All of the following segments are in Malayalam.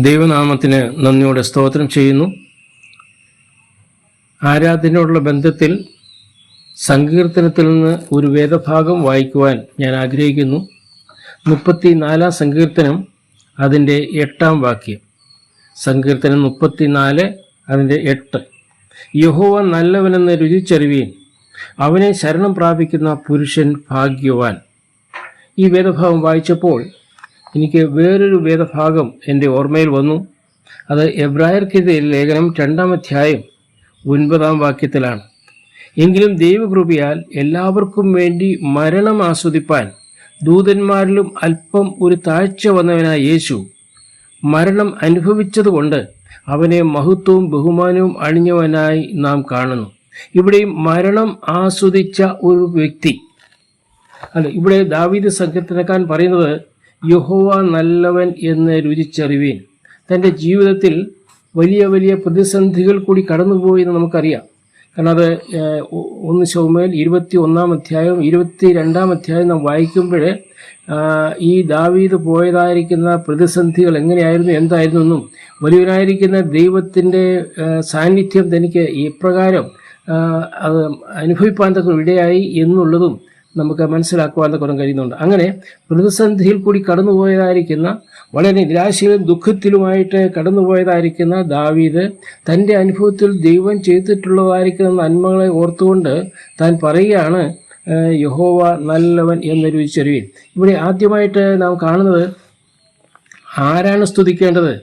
ദൈവനാമത്തിന് നന്ദിയോടെ സ്തോത്രം ചെയ്യുന്നു. ആരാധനയോടുള്ള ബന്ധത്തിൽ സങ്കീർത്തനത്തിൽ നിന്ന് ഒരു വേദഭാഗം വായിക്കുവാൻ ഞാൻ ആഗ്രഹിക്കുന്നു. 34 സങ്കീർത്തനം അതിൻ്റെ 8 വാക്യം. സങ്കീർത്തനം 34 അതിൻ്റെ 8. യഹോവ നല്ലവനെന്ന് രുചിച്ചറിവീൻ, അവനെ ശരണം പ്രാപിക്കുന്ന പുരുഷൻ ഭാഗ്യവാൻ. ഈ വേദഭാഗം വായിച്ചപ്പോൾ എനിക്ക് വേറൊരു വേദഭാഗം എൻ്റെ ഓർമ്മയിൽ വന്നു. അത് എബ്രായർക്കെതിരെ ലേഖനം 2-ാം അധ്യായം 9-ാം വാക്യത്തിലാണ്. എങ്കിലും ദൈവകൃപയാൽ എല്ലാവർക്കും വേണ്ടി മരണം ആസ്വദിപ്പാൻ ദൂതന്മാരിലും അല്പം ഒരു താഴ്ച വന്നവനായ യേശു മരണം അനുഭവിച്ചതുകൊണ്ട് അവനെ മഹത്വവും ബഹുമാനവും അണിഞ്ഞവനായി നാം കാണുന്നു. ഇവിടെയും മരണം ആസ്വദിച്ച ഒരു വ്യക്തി അല്ല, ഇവിടെ ദാവീദ് സങ്കീർത്തനക്കാരൻ പറയുന്നത് യഹോവ നല്ലവൻ എന്ന് രുചിച്ചറിവീൻ. തൻ്റെ ജീവിതത്തിൽ വലിയ വലിയ പ്രതിസന്ധികൾ കൂടി കടന്നുപോയി എന്ന് നമുക്കറിയാം. കാരണം അത് 1 ശമൂവേൽ 21-ാം അധ്യായം 22-ാം അധ്യായം നാം വായിക്കുമ്പോൾ ഈ ദാവീദ് പോയതായിരിക്കുന്ന പ്രതിസന്ധികൾ എങ്ങനെയായിരുന്നു, എന്തായിരുന്നു എന്നും വലിയവനായിരിക്കുന്ന ദൈവത്തിൻ്റെ സാന്നിധ്യം തനിക്ക് ഇപ്രകാരം അത് അനുഭവിപ്പാൻ തക്ക ഇടയായി എന്നുള്ളതും നമുക്ക് മനസ്സിലാക്കുവാൻ തക്കം കഴിയുന്നുണ്ട്. അങ്ങനെ പ്രതിസന്ധിയിൽ കൂടി കടന്നുപോയതായിരിക്കുന്ന, വളരെ നിരാശയിലും ദുഃഖത്തിലുമായിട്ട് കടന്നുപോയതായിരിക്കുന്ന ദാവീദ് തൻ്റെ അനുഭവത്തിൽ ദൈവം ചെയ്തിട്ടുള്ളതായിരിക്കുന്ന നന്മകളെ ഓർത്തുകൊണ്ട് താൻ പറയുകയാണ് യഹോവ നല്ലവൻ എന്ന് രുചിച്ചറിവീൻ. ഇവിടെ ആദ്യമായിട്ട് നാം കാണുന്നത് ആരാണ് സ്തുതിക്കേണ്ടത്?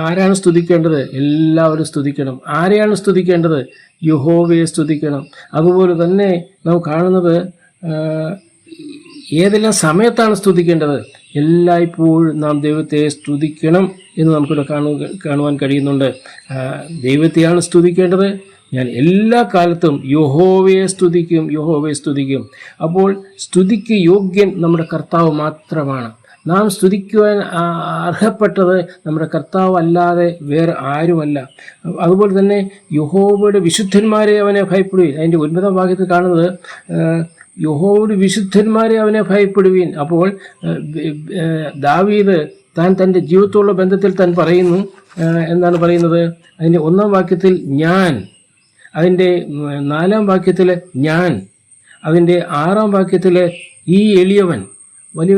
ആരാണ് സ്തുതിക്കേണ്ടത്? എല്ലാവരും സ്തുതിക്കണം. ആരെയാണ് സ്തുതിക്കേണ്ടത്? യഹോവയെ സ്തുതിക്കണം. അതുപോലെ തന്നെ നാം കാണുന്നത് ഏതെല്ലാം സമയത്താണ് സ്തുതിക്കേണ്ടത്? എല്ലായ്പ്പോഴും നാം ദൈവത്തെ സ്തുതിക്കണം എന്ന് നമുക്കിവിടെ കാണുവാൻ കഴിയുന്നുണ്ട്. ദൈവത്തെയാണ് സ്തുതിക്കേണ്ടത്. ഞാൻ എല്ലാ കാലത്തും യഹോവയെ സ്തുതിക്കും, യഹോവയെ സ്തുതിക്കും. അപ്പോൾ സ്തുതിക്ക് യോഗ്യൻ നമ്മുടെ കർത്താവ് മാത്രമാണ്. നാം സ്തുതിക്കുവാൻ അർഹപ്പെട്ടത് നമ്മുടെ കർത്താവ് അല്ലാതെ വേറെ ആരുമല്ല. അതുപോലെ തന്നെ യഹോവയുടെ വിശുദ്ധന്മാരെ അവനെ ഭയപ്പെടുവീൻ. അതിൻ്റെ 9-ാം വാക്യത്തിൽ കാണുന്നത് യഹോവയുടെ വിശുദ്ധന്മാരെ അവനെ ഭയപ്പെടുവീൻ. അപ്പോൾ ദാവീദ് താൻ തൻ്റെ ജീവിതത്തോടുള്ള ബന്ധത്തിൽ താൻ പറയുന്നു. എന്താണ് പറയുന്നത്? അതിൻ്റെ 1-ാം വാക്യത്തിൽ ഞാൻ, അതിൻ്റെ 4-ാം വാക്യത്തിൽ ഞാൻ, അതിൻ്റെ 6-ാം വാക്യത്തിൽ ഈ എളിയവൻ. വലിയ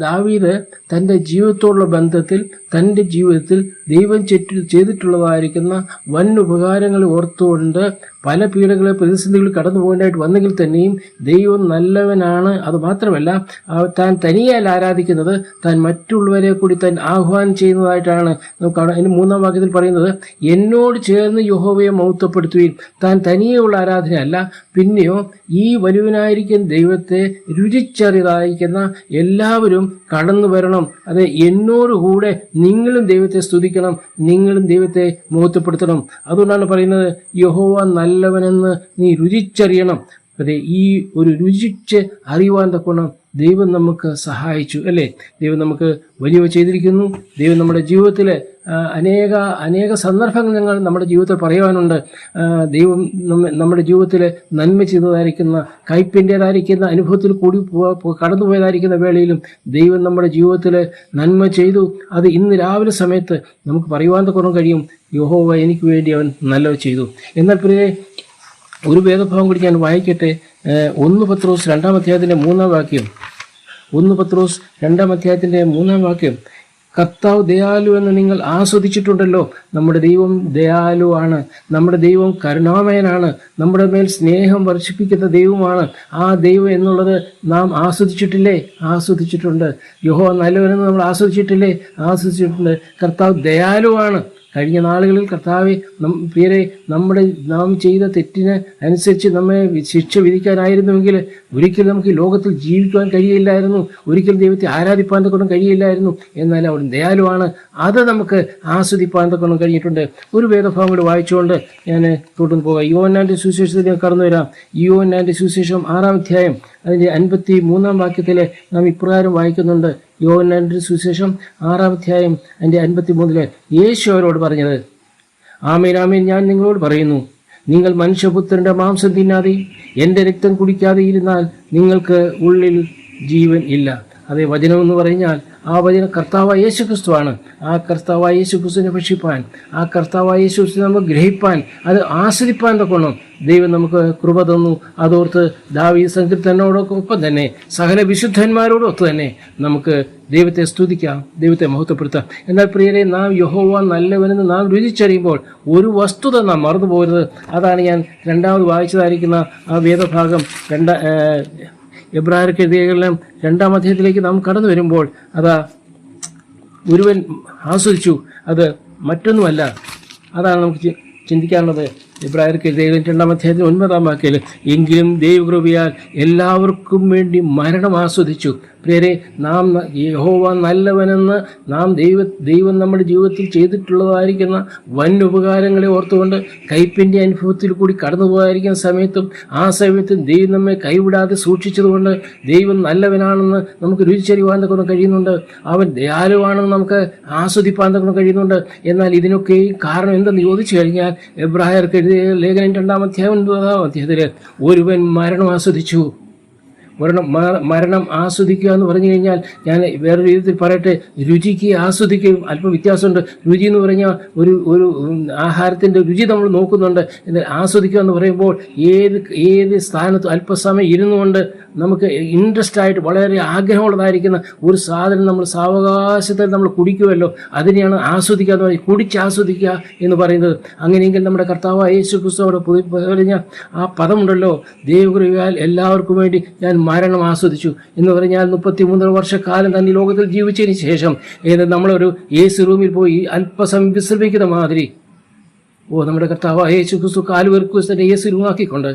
ദാവീദ് തൻ്റെ ജീവിതത്തോടുള്ള ബന്ധത്തിൽ തൻ്റെ ജീവിതത്തിൽ ദൈവം ചെയ്തിട്ടുള്ളതായിരിക്കുന്ന വൻ ഉപകാരങ്ങൾ ഓർത്തുകൊണ്ട് പല പീഡകളെ പ്രതിസന്ധികൾ കടന്നു പോകേണ്ടതായിട്ട് വന്നെങ്കിൽ തന്നെയും ദൈവം നല്ലവനാണ്. അതുമാത്രമല്ല, താൻ തനിയാൽ ആരാധിക്കുന്നത്, താൻ മറ്റുള്ളവരെ കൂടി താൻ ആഹ്വാനം ചെയ്യുന്നതായിട്ടാണ് നമുക്ക്. അതിന് 3-ാം വാക്യത്തിൽ പറയുന്നത് എന്നോട് ചേർന്ന് യഹോവയെ മഹത്വപ്പെടുത്തുകയും. താൻ തനിയെയുള്ള ആരാധനയല്ല, പിന്നെയോ ഈ വലുവനായിരിക്കുന്ന ദൈവത്തെ രുചിച്ചറിയായിരിക്കുന്ന എല്ലാവരും കടന്നു വരണം. അത് എന്നോടുകൂടെ നിങ്ങളും ദൈവത്തെ സ്തുതിക്കണം, നിങ്ങളും ദൈവത്തെ മഹത്വപ്പെടുത്തണം. അതുകൊണ്ടാണ് പറയുന്നത് യഹോവ നല്ലവനെന്ന് നീ രുചിച്ചറിയണം. അതെ, ഈ ഒരു രുചിച്ച് അറിയുവാൻ തക്കോണം ദൈവം നമുക്ക് സഹായിച്ചു, അല്ലേ? ദൈവം നമുക്ക് വലിയവ ചെയ്തിരിക്കുന്നു. ദൈവം നമ്മുടെ ജീവിതത്തിൽ അനേക സന്ദർഭങ്ങൾ ഞങ്ങൾ നമ്മുടെ ജീവിതത്തിൽ പറയുവാനുണ്ട്. ദൈവം നമ്മുടെ ജീവിതത്തിൽ നന്മ ചെയ്തതായിരിക്കുന്ന, കയ്പിൻ്റേതായിരിക്കുന്ന അനുഭവത്തിൽ കൂടി കടന്നുപോയതായിരിക്കുന്ന വേളയിലും ദൈവം നമ്മുടെ ജീവിതത്തിൽ നന്മ ചെയ്തു. അത് ഇന്ന് രാവിലെ സമയത്ത് നമുക്ക് പറയുവാൻ തക്കോണം കഴിയും, യഹോവ എനിക്ക് വേണ്ടി അവൻ നല്ലവ ചെയ്തു. എന്നാൽ പ്രിയരെ, ഒരു വേദഭാഗം കൂടി ഞാൻ വായിക്കട്ടെ. 1 പത്രോസ് 2-ാം അധ്യായത്തിൻ്റെ 3-ാം വാക്യം. 1 പത്രോസ് 2-ാം അധ്യായത്തിൻ്റെ 3-ാം വാക്യം. കർത്താവ് ദയാലു എന്ന് നിങ്ങൾ ആസ്വദിച്ചിട്ടുണ്ടല്ലോ. നമ്മുടെ ദൈവം ദയാലുവാണ്. നമ്മുടെ ദൈവം കരുണാമയനാണ്. നമ്മുടെ മേൽ സ്നേഹം വർഷിപ്പിക്കുന്ന ദൈവമാണ്. ആ ദൈവം എന്നുള്ളത് നാം ആസ്വദിച്ചിട്ടില്ലേ? ആസ്വദിച്ചിട്ടുണ്ട്. യഹോവ നല്ലവനെന്ന് നമ്മൾ ആസ്വദിച്ചിട്ടില്ലേ? ആസ്വദിച്ചിട്ടുണ്ട്. കർത്താവ് ദയാലുവാണ്. കഴിഞ്ഞ നാളുകളിൽ കർത്താവെ പ്രിയരെ, നാം ചെയ്ത തെറ്റിന് അനുസരിച്ച് നമ്മെ ശിക്ഷ വിധിക്കാനായിരുന്നുവെങ്കിൽ ഒരിക്കലും നമുക്ക് ഈ ലോകത്തിൽ ജീവിക്കുവാൻ കഴിയില്ലായിരുന്നു. ഒരിക്കലും ദൈവത്തെ ആരാധിപ്പാൻ തക്കൊണ്ട് കഴിയില്ലായിരുന്നു. എന്നാൽ അവിടെ ദയാലുവാണ്. അത് നമുക്ക് ആസ്വദിപ്പാൻ തക്കൊണ്ട് കഴിഞ്ഞിട്ടുണ്ട്. ഒരു വേദഭാഗം കൂടി വായിച്ചുകൊണ്ട് ഞാൻ തുടർന്ന് പോകാം. യോഹന്നാന്റെ സുവിശേഷത്തിലേക്ക് കടന്നു വരാം. യോഹന്നാന്റെ സുവിശേഷം 6-ാം അധ്യായം അതിൻ്റെ 53-ാം വാക്യത്തിൽ നാം ഇപ്രകാരം വായിക്കുന്നുണ്ട്. യോഹന്നാന്റെ സുവിശേഷം 6-ാം അധ്യായം അതിൻ്റെ 53 യേശു അവരോട് പറഞ്ഞത്, ആമേൻ ആമേൻ ഞാൻ നിങ്ങളോട് പറയുന്നു, നിങ്ങൾ മനുഷ്യപുത്രന്റെ മാംസം തിന്നാതെ എൻ്റെ രക്തം കുടിക്കാതെ ഇരുന്നാൽ നിങ്ങൾക്ക് ഉള്ളിൽ ജീവൻ ഇല്ല. അതേ വചനം എന്ന് പറഞ്ഞാൽ ആ വചനം കർത്താവായ യേശുക്രിസ്തുവാണ്. ആ കർത്താവായ യേശുക്രിസ്തുവിനെ ഭക്ഷിപ്പാൻ, ആ കർത്താവായ യേശുക്രിസ്തുവിനെ നമുക്ക് ഗ്രഹിപ്പാൻ, അത് ആസ്വദിപ്പാൻ തൊക്കണം ദൈവം നമുക്ക് കൃപ തന്നു. അതോർത്ത് ദാവീദ് സങ്കീർത്തനോടൊപ്പം തന്നെ സകല വിശുദ്ധന്മാരോടൊത്ത് തന്നെ നമുക്ക് ദൈവത്തെ സ്തുതിക്കാം, ദൈവത്തെ മഹത്വപ്പെടുത്താം. എന്നാൽ പ്രിയരെ, നാം യഹോവ നല്ലവനെന്ന് നാം രുചിച്ചറിയുമ്പോൾ ഒരു വസ്തുത നാം മറന്നു പോകരുത്. അതാണ് ഞാൻ രണ്ടാമത് വായിച്ചതായിരിക്കുന്ന ആ വേദഭാഗം. എബ്രായർക്ക് എഴുതിയ 2-ാം അധ്യായത്തിലേക്ക് നാം കടന്നു വരുമ്പോൾ അതാ ഒരുവൻ ആസ്വദിച്ചു, അത് മറ്റൊന്നുമല്ല. അതാണ് നമുക്ക് ചിന്തിക്കാനുള്ളത്. എബ്രായർക്ക് എഴുതിയ 2-ാം അധ്യായത്തിൽ 9-ാം വാക്യത്തിൽ, എങ്കിലും ദൈവകൃപയാൽ എല്ലാവർക്കും വേണ്ടി മരണം ആസ്വദിച്ചു. പ്രിയരെ, നാം യഹോവ നല്ലവനെന്ന് നാം ദൈവം നമ്മുടെ ജീവിതത്തിൽ ചെയ്തിട്ടുള്ളതായിരിക്കുന്ന വൻ ഉപകാരങ്ങളെ ഓർത്തുകൊണ്ട് കയ്പിൻ്റെ അനുഭവത്തിൽ കൂടി കടന്നു പോകാതിരിക്കുന്ന സമയത്തും ആ സമയത്തും ദൈവം നമ്മെ കൈവിടാതെ സൂക്ഷിച്ചതുകൊണ്ട് ദൈവം നല്ലവനാണെന്ന് നമുക്ക് രുചിച്ചറിയുവാൻ തക്ക കഴിയുന്നുണ്ട്. അവൻ ദയാലുവാണെന്ന് നമുക്ക് ആസ്വദിപ്പാൻ തക്ക കഴിയുന്നുണ്ട്. എന്നാൽ ഇതിനൊക്കെയും കാരണം എന്തെന്ന് ചോദിച്ചു കഴിഞ്ഞാൽ എബ്രായർക്ക് എഴുതിയ ലേഖനം 2-ാം അധ്യായം 9-ാം അധ്യായത്തിൽ ഒരുവൻ മരണം ആസ്വദിച്ചു. മരണം ആസ്വദിക്കുക എന്ന് പറഞ്ഞു കഴിഞ്ഞാൽ, ഞാൻ വേറെ രീതിയിൽ പറയട്ടെ, രുചിക്ക് ആസ്വദിക്കുകയും അല്പം വ്യത്യാസമുണ്ട്. രുചി എന്ന് പറഞ്ഞാൽ ഒരു ആഹാരത്തിൻ്റെ രുചി നമ്മൾ നോക്കുന്നുണ്ട്. എന്നാൽ ആസ്വദിക്കുക എന്ന് പറയുമ്പോൾ ഏത് സ്ഥാനത്തും അല്പസമയം ഇരുന്നുകൊണ്ട് നമുക്ക് ഇൻട്രസ്റ്റ് ആയിട്ട് വളരെ ആഗ്രഹമുള്ളതായിരിക്കുന്ന ഒരു സാധനം നമ്മൾ സാവകാശത്തിൽ നമ്മൾ കുടിക്കുമല്ലോ, അതിനെയാണ് ആസ്വദിക്കുക എന്ന് പറയുന്നത്, കുടിച്ചാസ്വദിക്കുക എന്ന് പറയുന്നത്. അങ്ങനെയെങ്കിൽ നമ്മുടെ കർത്താവായ യേശുക്രിസ്തുവോട് പറഞ്ഞ ആ പദമുണ്ടല്ലോ, ദൈവകൃപയാൽ എല്ലാവർക്കും വേണ്ടി ഞാൻ മരണം ആസ്വദിച്ചു എന്ന് പറഞ്ഞാൽ 33 വർഷക്കാലം തന്നെ ലോകത്തിൽ ജീവിച്ചതിന് ശേഷം നമ്മളൊരു AC റൂമിൽ പോയി അല്പസമയം വിശ്രമിക്കുന്ന മാതിരി നമ്മുടെ കർത്താവായ യേശുക്രിസ്തു കാൽവരിക്രൂശിനെ AC റൂമാക്കിക്കൊണ്ട്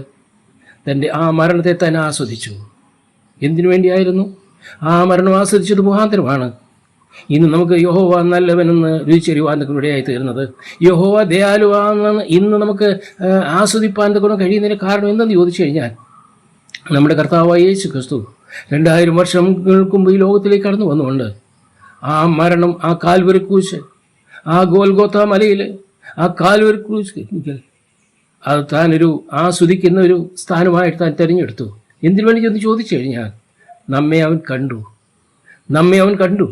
തൻ്റെ ആ മരണത്തെ തന്നെ ആസ്വദിച്ചു. എന്തിനു വേണ്ടിയായിരുന്നു? ആ മരണം ആസ്വദിച്ചത് മുഖാന്തരമാണ് ഇന്ന് നമുക്ക് യഹോവ നല്ലവനെന്ന് രുചിച്ചറിയുവാൻ ഇടയായി തീർന്നത്. യഹോവ ദയാലുവാണെന്ന് ഇന്ന് നമുക്ക് ആസ്വദിപ്പാൻ കഴിയുന്നതിന് കാരണം എന്തെന്ന് ചോദിച്ചു കഴിഞ്ഞാൽ, നമ്മുടെ കർത്താവായ യേശുക്രിസ്തു 2000 വർഷങ്ങൾക്ക് മുമ്പ് ഈ ലോകത്തിലേക്ക് കടന്നു വന്നുകൊണ്ട് ആ മരണം, ആ കാൽവരിക്രൂശ്, ആ ഗോൽഗോഥ മലയിൽ ആ കാൽവരിക്രൂശ് അത് താനൊരു ആസ്വദിക്കുന്ന ഒരു സ്ഥാനമായിട്ട് താൻ തിരഞ്ഞെടുത്തു. എന്തിനു വേണ്ടി ചെന്ന് ചോദിച്ചു കഴിഞ്ഞാൽ, നമ്മെ അവൻ കണ്ടു,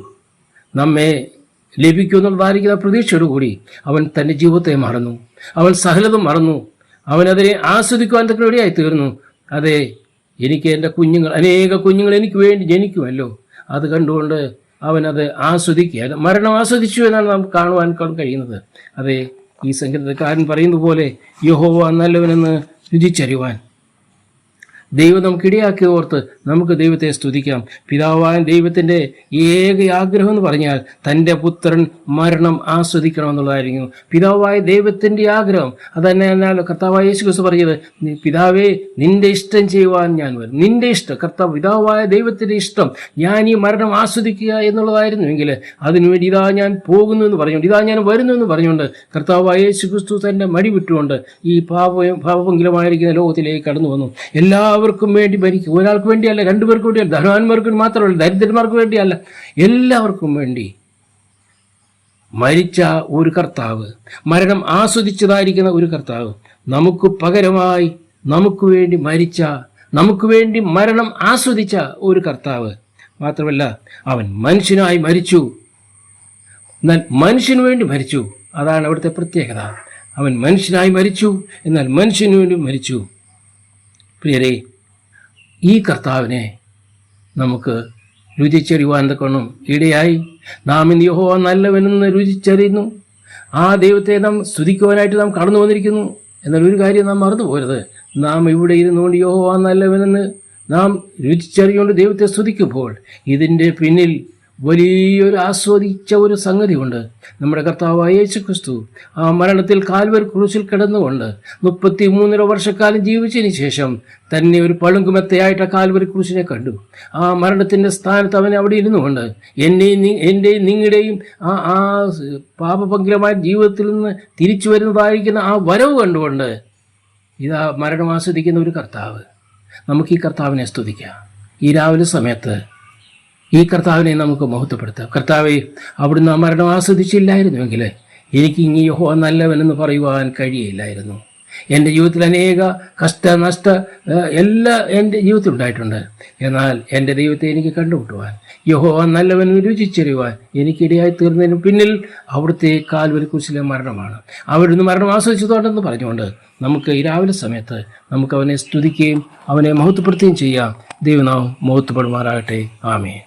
നമ്മെ ലഭിക്കുമെന്നുള്ളതായിരിക്കുന്ന പ്രതീക്ഷയോടുകൂടി അവൻ തൻ്റെ ജീവിതത്തെ മറന്നു, അവൻ സകലതും മറന്നു, അവനതിനെ ആസ്വദിക്കുവാൻ തക്ക ഇടയായി തീർന്നു. അതെ, എനിക്ക് എൻ്റെ അനേക കുഞ്ഞുങ്ങൾ എനിക്ക് വേണ്ടി ജനിക്കുമല്ലോ, അത് കണ്ടുകൊണ്ട് അവനത് ആസ്വദിക്കുക, മരണം ആസ്വദിച്ചു എന്നാണ് നമുക്ക് കാണുവാൻ കഴിയുന്നത്. അതെ, ഈ സംഗീതക്കാരൻ പറയുന്നത് പോലെ യഹോവ നല്ലവനെന്ന് രുചിച്ചറിയുവാൻ ദൈവം നമുക്കിടയാക്കി ഓർത്ത് നമുക്ക് ദൈവത്തെ സ്തുതിക്കാം. പിതാവായ ദൈവത്തിൻ്റെ ഏക ആഗ്രഹം എന്ന് പറഞ്ഞാൽ തൻ്റെ പുത്രൻ മരണം ആസ്വദിക്കണമെന്നുള്ളതായിരിക്കും. പിതാവായ ദൈവത്തിൻ്റെ ആഗ്രഹം അതന്നെയല്ലോ കർത്താവായ യേശുക്രിസ്തു പറഞ്ഞത്, പിതാവേ നിന്റെ ഇഷ്ടം ചെയ്യുവാൻ ഞാൻ വരും. നിന്റെ ഇഷ്ടം, പിതാവായ ദൈവത്തിൻ്റെ ഇഷ്ടം, ഞാൻ ഈ മരണം ആസ്വദിക്കുക എന്നുള്ളതായിരുന്നുവെങ്കിൽ അതിനുവേണ്ടി ഇതാ ഞാൻ പോകുന്നു എന്ന് പറഞ്ഞുകൊണ്ട്, ഇതാ ഞാൻ വരുന്നു എന്ന് പറഞ്ഞുകൊണ്ട് കർത്താവായ യേശുക്രിസ്തു തൻ്റെ മടി വിട്ടുകൊണ്ട് ഈ പാപഭംഗിലമായിരിക്കുന്ന ലോകത്തിലേക്ക് കടന്നു വന്നു. എല്ലാവർക്കും വേണ്ടി മരിക്കും. ഒരാൾക്ക് വേണ്ടിയല്ല, 2 പേർക്ക് വേണ്ടിയല്ല, ധനവാന്മാർക്ക് മാത്രമല്ല, ദരിദ്രന്മാർക്ക് വേണ്ടിയല്ല, എല്ലാവർക്കും വേണ്ടി മരിച്ച ഒരു കർത്താവ്, മരണം ആസ്വദിച്ചതായിരിക്കുന്ന ഒരു കർത്താവ്, നമുക്ക് പകരമായി നമുക്ക് വേണ്ടി മരിച്ച, നമുക്ക് വേണ്ടി മരണം ആസ്വദിച്ച ഒരു കർത്താവ് മാത്രമല്ല, അവൻ മനുഷ്യനായി മരിച്ചു. എന്നാൽ മനുഷ്യന് വേണ്ടി മരിച്ചു. അതാണ് അവിടുത്തെ പ്രത്യേകത. അവൻ മനുഷ്യനായി മരിച്ചു, എന്നാൽ മനുഷ്യന് വേണ്ടി മരിച്ചു. പ്രിയരെ, ഈ കർത്താവിനെ നമുക്ക് രുചിച്ചറിയുവാൻ തക്കണം ഇടയായി. നാം ഇന്ന് യഹോവ നല്ലവനെന്ന് രുചിച്ചറിയുന്നു. ആ ദൈവത്തെ നാം സ്തുതിക്കുവാനായിട്ട് നാം കടന്നു വന്നിരിക്കുന്നു. എന്നാൽ ഒരു കാര്യം നാം മറന്നു പോരുത്, നാം ഇവിടെ ഇരുന്നുകൊണ്ട് യഹോവ നല്ലവനെന്ന് നാം രുചിച്ചറിയുകൊണ്ട് ദൈവത്തെ സ്തുതിക്കുമ്പോൾ ഇതിൻ്റെ പിന്നിൽ വലിയൊരു ആസ്വദിച്ച ഒരു സംഗതിയുണ്ട്. നമ്മുടെ കർത്താവായ യേശുക്രിസ്തു ആ മരണത്തിൽ കാൽവരി ക്രൂശിൽ കിടന്നുകൊണ്ട് 33 വർഷക്കാലം ജീവിച്ചതിന് ശേഷം തന്നെ ഒരു പളുങ്കുമെത്തയായിട്ട് കാൽവരി ക്രൂശിനെ കണ്ടു. ആ മരണത്തിൻ്റെ സ്ഥാനത്ത് അവൻ അവിടെ ഇരുന്നുകൊണ്ട് എൻ്റെയും നിങ്ങളുടെയും ആ പാപഭംഗിലമായ ജീവിതത്തിൽ നിന്ന് തിരിച്ചു വരുന്നതായിരിക്കുന്ന ആ വരവ് കണ്ടുകൊണ്ട് ഇതാ മരണം ആസ്വദിക്കുന്ന ഒരു കർത്താവ്. നമുക്ക് ഈ കർത്താവിനെ സ്തുതിക്കാം. ഈ രാവിലെ സമയത്ത് ഈ കർത്താവിനെ നമുക്ക് മഹത്വപ്പെടുത്താം. കർത്താവെ, അവിടുന്ന് ആ മരണം ആസ്വദിച്ചില്ലായിരുന്നുവെങ്കിൽ എനിക്ക് ഇനി യഹോവ നല്ലവനെന്ന് പറയുവാൻ കഴിയില്ലായിരുന്നു. എൻ്റെ ജീവിതത്തിൽ അനേക കഷ്ട എല്ലാം എൻ്റെ ജീവിതത്തിൽ ഉണ്ടായിട്ടുണ്ട്. എന്നാൽ എൻ്റെ ദൈവത്തെ എനിക്ക് കണ്ടുമുട്ടുവാൻ, യഹോവ നല്ലവൻ രുചിച്ചറിയുവാൻ എനിക്കിടയായി തീർന്നതിന് പിന്നിൽ അവിടുത്തെ കാൽവരി കുരിശിലെ മരണമാണ്. അവിടുന്ന് മരണം ആസ്വദിച്ചതോടെന്ന് പറഞ്ഞുകൊണ്ട് നമുക്ക് ഈ രാവിലെ സമയത്ത് നമുക്ക് അവനെ സ്തുതിക്കുകയും അവനെ മഹത്വപ്പെടുത്തുകയും ചെയ്യാം. ദൈവനാമം മഹത്വപ്പെടുമാറാകട്ടെ. ആമേൻ.